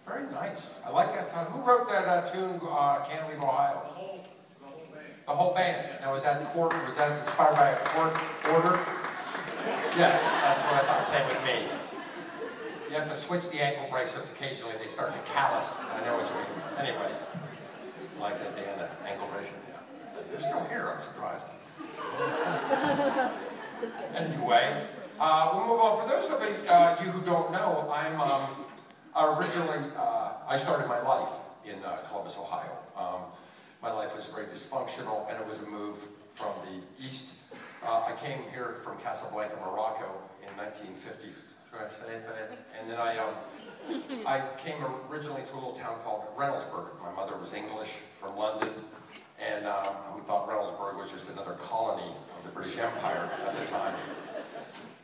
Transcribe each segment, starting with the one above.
Very nice. I like that tune. Who wrote that tune, Can't Leave Ohio? The whole band. Now, was that inspired by a court order? Yes, that's what I thought. Same with me. You have to switch the ankle bracelets occasionally. They start to callous. I know what you mean. Anyway, like that day on the ankle bracelet. Yeah. They're still here. I'm surprised. Anyway, we'll move on. For those of you who don't know, I'm originally, I started my life in Columbus, Ohio. My life was very dysfunctional, and it was a move from the east. I came here from Casablanca, Morocco in 1950, and then I came originally to a little town called Reynoldsburg. My mother was English, from London, and we thought Reynoldsburg was just another colony of the British Empire at the time.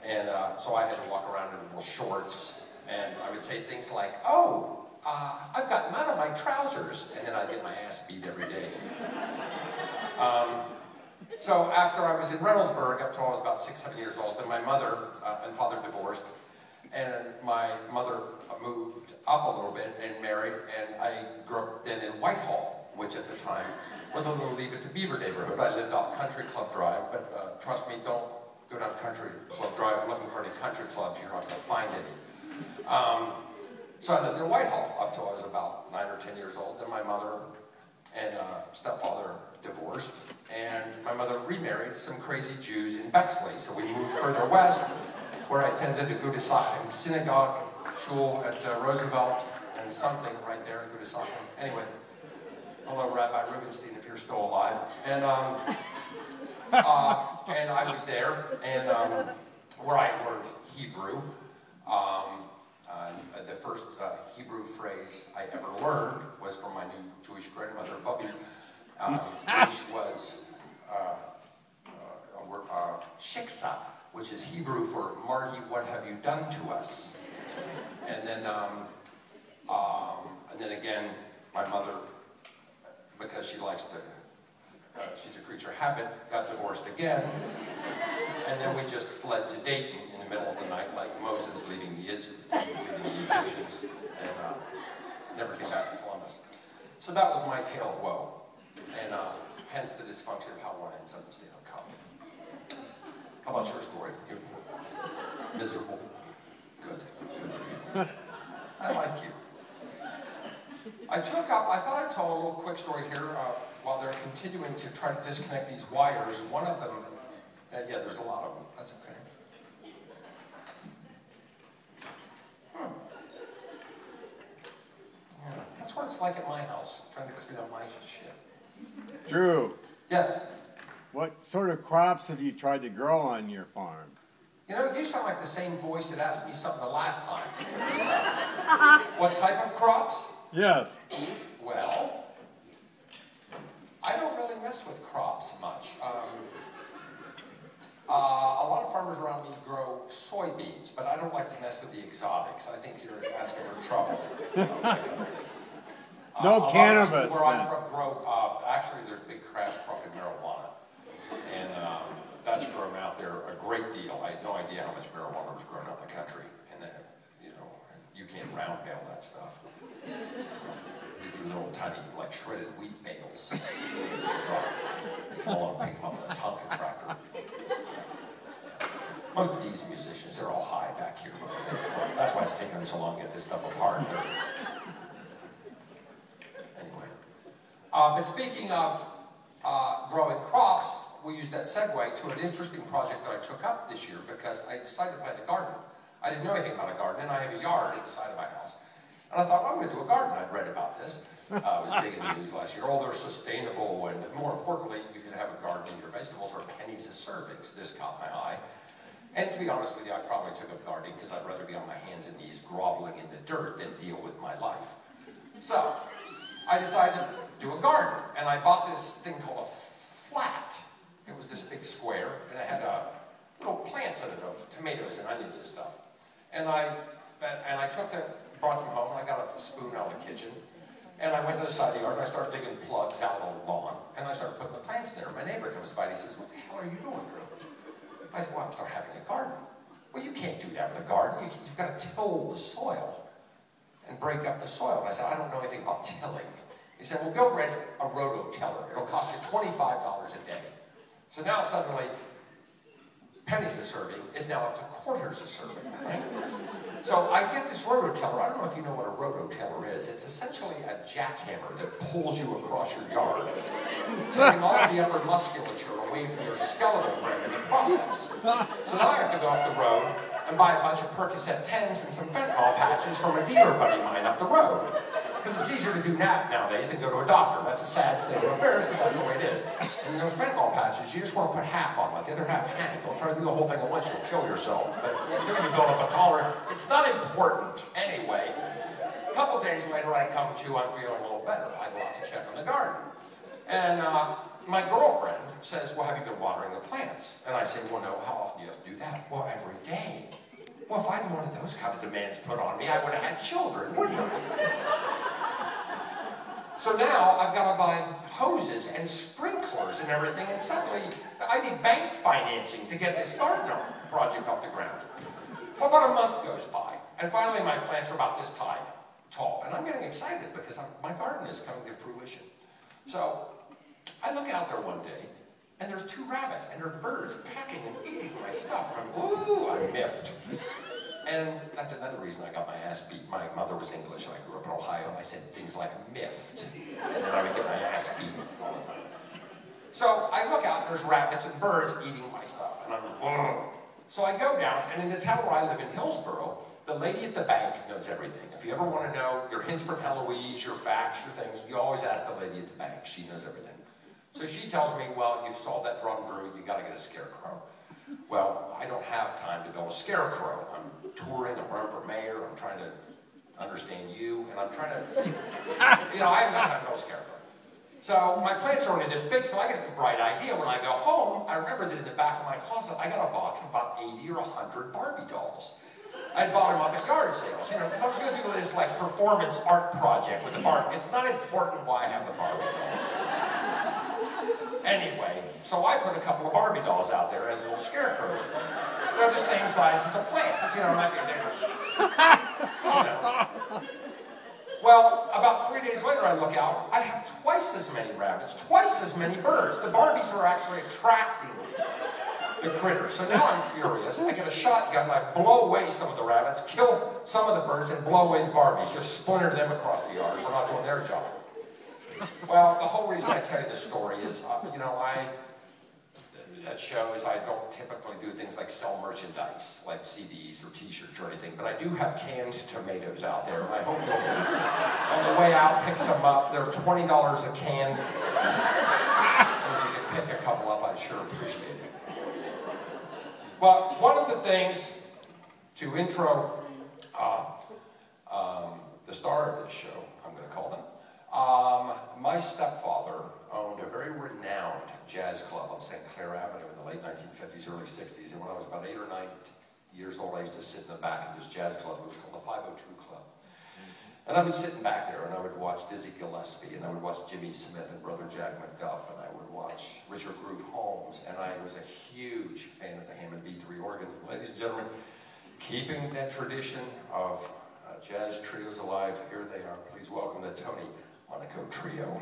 And so I had to walk around in little shorts, and I would say things like, "Oh, I've got mud on my trousers," and then I'd get my ass beat every day. So after I was in Reynoldsburg, up until I was about 6, 7 years old, then my mother and father divorced, and my mother moved up a little bit and married, and I grew up then in Whitehall, which at the time was a little Leave It to Beaver neighborhood. I lived off Country Club Drive, but trust me, don't go down Country Club Drive looking for any country clubs. You're not going to find any. So I lived in Whitehall up till I was about 9 or 10 years old. Then my mother and stepfather divorced, and my mother remarried some crazy Jews in Bexley. So we moved further west, where I attended the Gude Sachem synagogue, shul at Roosevelt, and something right there at Gude Sachem. Anyway, hello Rabbi Rubenstein, if you're still alive. And and I was there, and where I learned Hebrew. The first Hebrew phrase I ever learned was from my new Jewish grandmother, Bubby, which was shiksa, which is Hebrew for Marty, what have you done to us? And then again, my mother, because she likes to, she's a creature of habit, got divorced again, and then we just fled to Dayton in the middle of the night, like Moses leaving the Egyptians, and never came back to Columbus. So that was my tale of woe, and hence the dysfunction of how one ends up in the state of Colorado. How about your story? You're miserable. Good. Good for you. I like you. I thought I'd tell a little quick story here while they're continuing to try to disconnect these wires. One of them, yeah, there's a lot of them. That's okay. Yeah, that's what it's like at my house, trying to clean up my shit. Drew. Yes? What sort of crops have you tried to grow on your farm? You know, you sound like the same voice that asked me something the last time. What type of crops? Yes. Well, I don't really mess with crops much. A lot of farmers around me grow soybeans, but I don't like to mess with the exotics. I think you're asking for trouble. No cannabis. Where I'm from, actually, there's a big crash crop in marijuana, and that's grown out there a great deal. I had no idea how much marijuana was grown out in the country, and then, you know, you can't round bale that stuff. You do little tiny, like shredded wheat bales. You call them, pick them up with a Tonka tractor. Most of these musicians, they're all high back here before they perform. That's why it's taking them so long to get this stuff apart. Anyway. But speaking of growing crops, we use that segue to an interesting project that I took up this year because I decided to plant a garden. I didn't know anything about a garden, and I have a yard at the side of my house. And I thought, well, I'm going to do a garden. I'd read about this. It was big in the news last year. Oh, they're sustainable, and more importantly, you can have a garden and your vegetables are pennies a serving. So this caught my eye. And to be honest with you, I probably took up gardening because I'd rather be on my hands and knees groveling in the dirt than deal with my life. So I decided to do a garden, and I bought this thing called a flat. It was this big square, and it had little plants in it of tomatoes and onions and stuff. And I brought them home, and I got a spoon out of the kitchen, and I went to the side of the yard, and I started digging plugs out of the lawn, and I started putting the plants there. My neighbor comes by, and he says, "What the hell are you doing, Drew?" I said, "Well, I'm starting having a garden." "Well, you can't do that with a garden. You've got to till the soil." and break up the soil. And I said, I don't know anything about tilling. He said, well, go rent a rototiller. It'll cost you $25 a day. So now suddenly, pennies a serving is now up to quarters a serving, right? So I get this rototiller. I don't know if you know what a rototiller is. It's essentially a jackhammer that pulls you across your yard, taking all of the upper musculature away from your skeletal frame in the process. So now I have to go up the road and buy a bunch of Percocet 10s and some fentanyl patches from a dealer buddy of mine up the road. Because it's easier to do that nowadays than go to a doctor. That's a sad state of affairs, but that's the way it is. And those fentanyl patches, you just want to put half on, let the other half hang. Don't try to do the whole thing at once, you'll kill yourself. But until you build up a tolerance, it's not important anyway. A couple days later, I come to, I'm feeling a little better. I go out to check on the garden. And my girlfriend says, well, have you been watering the plants? And I say, well, no, how often do you have to do that? Well, every day. Well, if I'd wanted those kind of demands put on me, I would have had children, wouldn't I? So now I've got to buy hoses and sprinklers and everything, and suddenly I need bank financing to get this garden project off the ground. Well, about a month goes by, and finally my plants are about this tall, and I'm getting excited because my garden is coming to fruition. So I look out there one day, and there's 2 rabbits, and they're birds pecking and eating my stuff, and I'm miffed. And that's another reason I got my ass beat. My mother was English, and I grew up in Ohio, and I said things like miffed. And then I would get my ass beat all the time. So I look out, and there's rabbits and birds eating my stuff, and I'm like, ugh. So I go down, and in the town where I live in Hillsboro, the lady at the bank knows everything. If you ever want to know your hints from Heloise, your facts, your things, you always ask the lady at the bank. She knows everything. So she tells me, well, you've solved that drum brew, you got to get a scarecrow. Well, I don't have time to build a scarecrow. I'm touring, I'm running for mayor, I'm trying to understand you, and I'm trying to, I haven't got time to build a scarecrow. So my plants are only this big, so I get the bright idea when I go home. I remember that in the back of my closet, I got a box of about 80 or 100 Barbie dolls. I bought them up at yard sales, because I was going to do this like performance art project with the Barbie. It's not important why I have the Barbie dolls. Anyway, so I put a couple of Barbie dolls out there as little scarecrows. They're the same size as the plants, and I think they're, Well, about 3 days later I look out, I have twice as many rabbits, twice as many birds. The Barbies are actually attracting the critters. So now I'm furious. I get a shotgun, I blow away some of the rabbits, kill some of the birds, and blow away the Barbies. Just splinter them across the yard for not doing their job. Well, the whole reason I tell you this story is, that shows I don't typically do things like sell merchandise, like CDs or t-shirts or anything, but I do have canned tomatoes out there, and I hope you'll, on the way out, pick some up. They're $20 a can. And if you can pick a couple up, I'd sure appreciate it. Well, one of the things to intro the star of this show, I'm going to call him, my stepfather owned a very renowned jazz club on St. Clair Avenue in the late 1950s, early 60s. And when I was about 8 or 9 years old, I used to sit in the back of this jazz club. It was called the 502 Club. And I was sitting back there, and I would watch Dizzy Gillespie, and I would watch Jimmy Smith and Brother Jack McDuff, and I would watch Richard Groove Holmes, and I was a huge fan of the Hammond B3 organ. Ladies and gentlemen, keeping that tradition of jazz trios alive, here they are. Please welcome the Tony Monaco Trio.